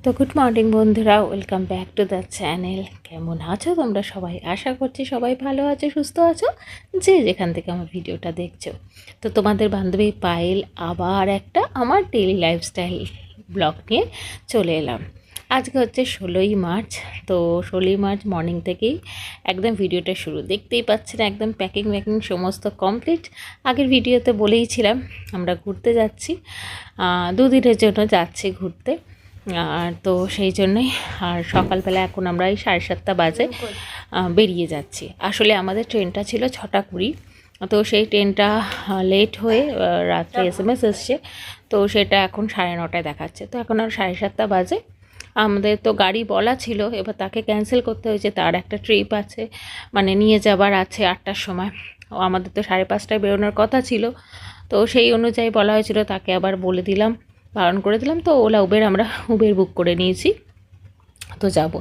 তো good morning বন্ধুরা, welcome back to the channel. কেমন আছো তোমরা সবাই? আশা করছি সবাই ভালো আছো, সুস্থ আছো, যে যেখান থেকে আমার ভিডিওটা দেখছো। তো তোমাদের বান্ধবী পায়েল আবার একটা আমার ডেইলি লাইফস্টাইল ব্লগ নিয়ে চলে এলাম। আজকে হচ্ছে 16ই মার্চ। তো 16ই মার্চ মর্নিং থেকেই একদম ভিডিওটা শুরু, দেখতেই পাচ্ছেন একদম প্যাকিং সমস্ত কমপ্লিট। আগের ভিডিওতে বলেইছিলাম আমরা ঘুরতে যাচ্ছি, দুদিনের জন্য যাচ্ছি ঘুরতে। আর তো সেই জন্যই আর সকালবেলা এখন আমরা এই 7:30 বাজে বেরিয়ে যাচ্ছি। আসলে আমাদের ট্রেনটা ছিল 6:20, তো সেই ট্রেনটা লেট হয়ে রাত্রে SMS এসছে, তো সেটা এখন 9:30 দেখাচ্ছে। তো এখন আর 7:30 বাজে। আমাদের তো গাড়ি বলা ছিল, এবার তাকে ক্যান্সেল করতে হয়েছে, তার একটা ট্রিপ আছে, মানে নিয়ে যাবার আছে 8টার সময়। আমাদের তো 5:30টায় বেরোনোর কথা ছিল, তো সেই অনুযায়ী বলা হয়েছিল, তাকে আবার বলে দিলাম, বারণ করে দিলাম। তো আমরা উবের বুক করে নিয়েছি, তো যাব।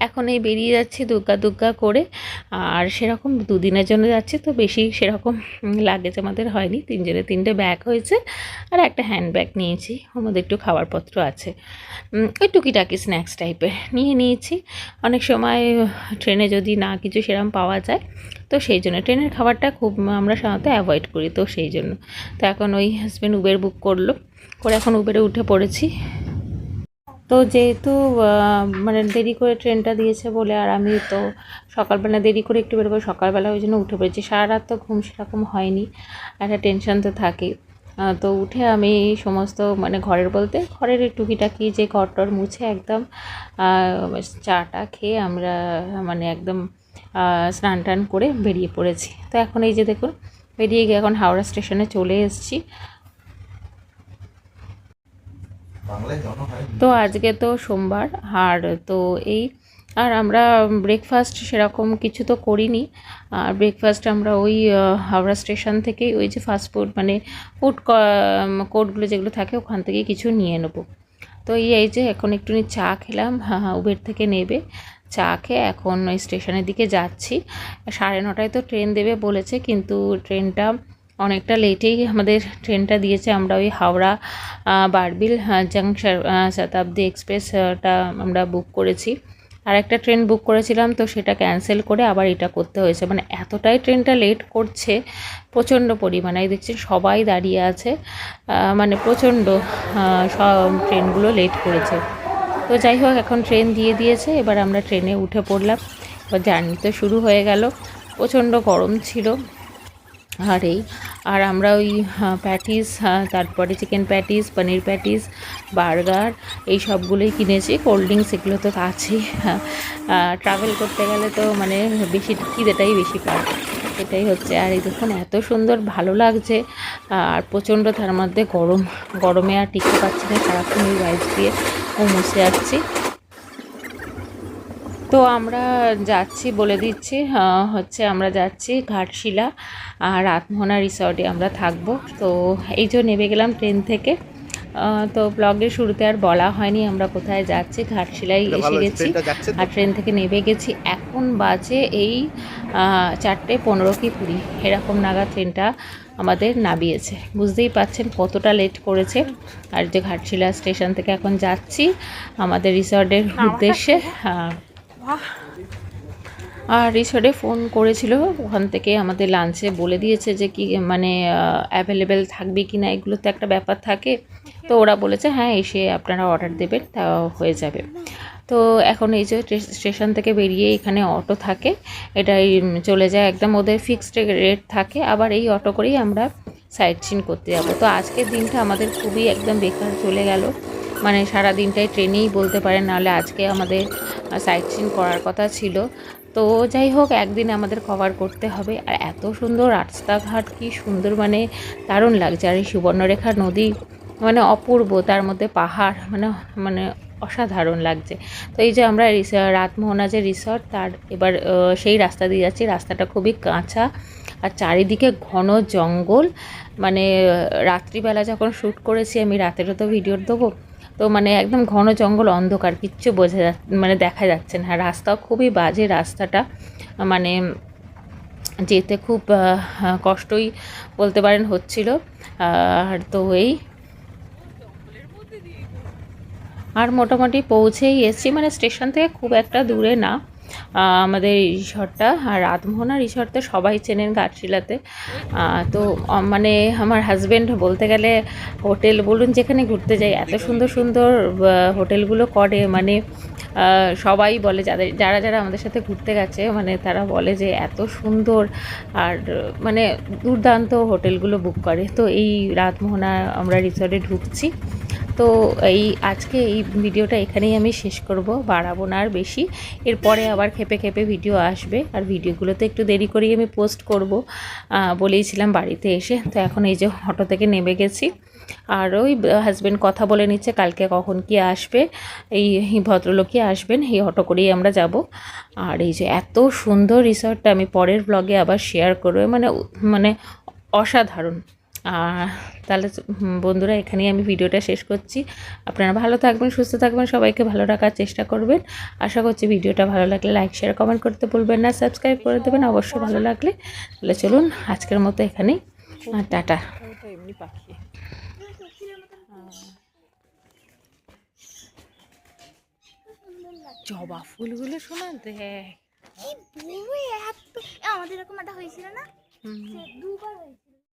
এখন এই বেরিয়ে যাচ্ছি দুগ্গা করে। আর সেরকম দুদিনের জন্য যাচ্ছি, তো বেশি সেরকম লাগেজ আমাদের হয়নি, 3জনের 3টে ব্যাগ হয়েছে আর একটা হ্যান্ড ব্যাগ নিয়েছি। ওর মধ্যে একটু খাবারপত্র আছে, ওই টুকিটাকি স্ন্যাক্স টাইপের নিয়ে নিয়েছি। অনেক সময় ট্রেনে যদি না কিছু সেরকম পাওয়া যায়, তো সেই জন্য ট্রেনের খাবারটা খুব আমরা সাধারণত অ্যাভয়েড করি, তো সেই জন্য। তো এখন ওই হাজব্যান্ড উবের বুক করলো, করে এখন উবেরে উঠে পড়েছি। তো যেহেতু মানে দেরি করে ট্রেনটা দিয়েছে বলে, আর আমি তো সকালবেলা দেরি করে একটু বেরোবো, সকালবেলা ওই জন্য উঠে পড়েছি। সারা রাত তো ঘুম সেরকম হয়নি, একটা টেনশন তো থাকেই। তো উঠে আমি সমস্ত মানে ঘরের টুকিটাকি যে ঘরটর মুছে একদম চাটা খেয়ে আমরা মানে একদম স্নান টান করে বেরিয়ে পড়েছি। তো এখন এই যে দেখুন, বেরিয়ে গিয়ে এখন হাওড়া স্টেশনে চলে এসেছি। তো আজকে তো সোমবার, আর তো এই আর আমরা ব্রেকফাস্ট সেরকম কিছু তো করিনি। আর ব্রেকফাস্ট আমরা ওই হাওড়া স্টেশন থেকেই ওই যে ফাস্টফুড মানে ফুড কোর্টগুলো যেগুলো থাকে ওখান থেকেই কিছু নিয়ে নেবো। তো এই যে এখন একটুখানি চা খেলাম, উবের থেকে নেবে। চা খেয়ে এখন ওই স্টেশনের দিকে যাচ্ছি। 9:30টায় তো ট্রেন দেবে বলেছে, কিন্তু ট্রেনটা অনেকটা লেটেই আমাদের ট্রেনটা দিয়েছে। আমরা ওই হাওড়া বারবিল জাংশন শতাব্দী এক্সপ্রেসটা আমরা বুক করেছি। আর একটা ট্রেন বুক করেছিলাম, তো সেটা ক্যান্সেল করে আবার এটা করতে হয়েছে। মানে এতটাই ট্রেনটা লেট করছে প্রচণ্ড পরিমাণে, দেখছি সবাই দাঁড়িয়ে আছে, মানে প্রচণ্ড সব ট্রেনগুলো লেট করেছে। তো যাই হোক, এখন ট্রেন দিয়ে দিয়েছে, এবার আমরা ট্রেনে উঠে পড়লাম। এবার জার্নি তো শুরু হয়ে গেল। প্রচণ্ড গরম ছিল। আর আমরা ওই প্যাটিস, তারপরে চিকেন প্যাটিস, পনির প্যাটিস, বার্গার, এই সবগুলোই কিনেছি। কোল্ড ড্রিঙ্কস এগুলো তো আছেই। ট্রাভেল করতে গেলে তো মানে বেশি খিদেটাই বেশি পায়, এটাই হচ্ছে। আর এই দেখুন এত সুন্দর ভালো লাগছে, আর প্রচণ্ড তার মধ্যে গরমে আর টিকতে পারছি না, সারাক্ষণ ওই ওয়াইপস দিয়ে মুছে যাচ্ছি। তো আমরা যাচ্ছি, বলে দিচ্ছি, হচ্ছে আমরা যাচ্ছি ঘাটশিলা আর রাতমোহনা রিসর্টে আমরা থাকবো। তো এই যে নেমে গেলাম ট্রেন থেকে। তো ব্লগের শুরুতে আর বলা হয়নি আমরা কোথায় যাচ্ছি। ঘাটশিলায় এসে গেছি আর ট্রেন থেকে নেমে গেছি। এখন বাজে এই 4:15 কি 20 এরকম নাগাদ ট্রেনটা আমাদের নামিয়েছে। বুঝতেই পাচ্ছেন কতটা লেট করেছে। আর যে ঘাটশিলা স্টেশন থেকে এখন যাচ্ছি আমাদের রিসর্টের উদ্দেশ্যে। আর রিসর্টে ফোন করেছিল, ওখান থেকে আমাদের লাঞ্চে বলে দিয়েছে যে কি মানে অ্যাভেলেবেল থাকবে কি না, এগুলো তো একটা ব্যাপার থাকে। তো ওরা বলেছে হ্যাঁ এসে আপনারা অর্ডার দেবেন, তা হয়ে যাবে। তো এখন এই যে স্টেশন থেকে বেরিয়ে এখানে অটো থাকে, এটাই চলে যায় একদম, ওদের ফিক্সড রেট থাকে। আবার এই অটো করেই আমরা সাইট সিন করতে যাব। তো আজকের দিনটা আমাদের খুবই একদম বেকার চলে গেল, মানে সারা দিনটাই ট্রেনেই বলতে পারেন, নাহলে আজকে আমাদের সাইট সিন করার কথা ছিল। তো যাই হোক, একদিন আমাদের কভার করতে হবে। আর এত সুন্দর রাস্তাঘাট, কি সুন্দর, মানে দারুণ লাগছে। আর এই সুবর্ণরেখা নদী মানে অপূর্ব, তার মধ্যে পাহাড়, মানে মানে অসাধারণ লাগছে। তো এই যে আমরা রাতমোহনা যে রিসর্ট, তার এবার সেই রাস্তা দিয়ে যাচ্ছি। রাস্তাটা খুবই কাঁচা আর চারিদিকে ঘন জঙ্গল। মানে রাত্রিবেলা যখন শ্যুট করেছি আমি, রাতেরও তো ভিডিও দেবো, তো মানে একদম ঘন জঙ্গল, অন্ধকার, কিচ্ছু বোঝা মানে দেখা যাচ্ছে না। রাস্তাও খুবই বাজে রাস্তাটা, মানে যেতে খুব কষ্টই বলতে পারেন হচ্ছিল। আর তো এই আর মোটামুটি পৌঁছেই এসেছি, মানে স্টেশন থেকে খুব একটা দূরে না আমাদের রিসর্টটা। আর রাতমোহনা রিসর্ট তো সবাই চেনেন ঘাটশিলাতে। তো মানে আমার হাজব্যান্ড বলতে গেলে হোটেল বলুন যেখানে ঘুরতে যাই এত সুন্দর সুন্দর হোটেলগুলো করে, মানে সবাই বলে যারা যারা আমাদের সাথে ঘুরতে গেছে মানে তারা বলে যে এত সুন্দর আর মানে দুর্দান্ত হোটেলগুলো বুক করে। তো এই রাতমোহনা আমরা রিসর্টে ঢুকছি। তো আজকে এই ভিডিওটা এখানেই আমি শেষ করব, বাড়াবো না আর বেশি। এরপরে আবার খেপে খেপে ভিডিও আসবে, আর ভিডিওগুলোতে একটু দেরি করেই আমি পোস্ট করব বলেইছিলাম বাড়িতে এসে। তো এখন এই যে অটো থেকে নেমে গেছি, আর ওই হাজব্যান্ড কথা বলে নিচ্ছে কালকে কখন কি আসবে, এই ভদ্রলোকই আসবেন, এই অটো করেই আমরা যাব। আর এই যে এত সুন্দর রিসর্টটা আমি পরের ব্লগে আবার শেয়ার করবো, মানে মানে অসাধারণ। তাহলে বন্ধুরা এখানেই আমি ভিডিওটা শেষ করছি। আপনারা ভালো থাকবেন, সুস্থ থাকবেন, সবাইকে ভালো রাখার চেষ্টা করবেন। আশা করছি ভিডিওটা ভালো লাগলে লাইক শেয়ার কমেন্ট করতে ভুলবেন না, সাবস্ক্রাইব করে দেবেন অবশ্যই ভালো লাগলে। তাহলে চলুন আজকের মতো এখানেই, টাটা। এমনি পাখি জবা ফুলগুলো শোনা দেখ, আমাদের এরকম একটা হয়েছিল না, দুবার হয়েছে।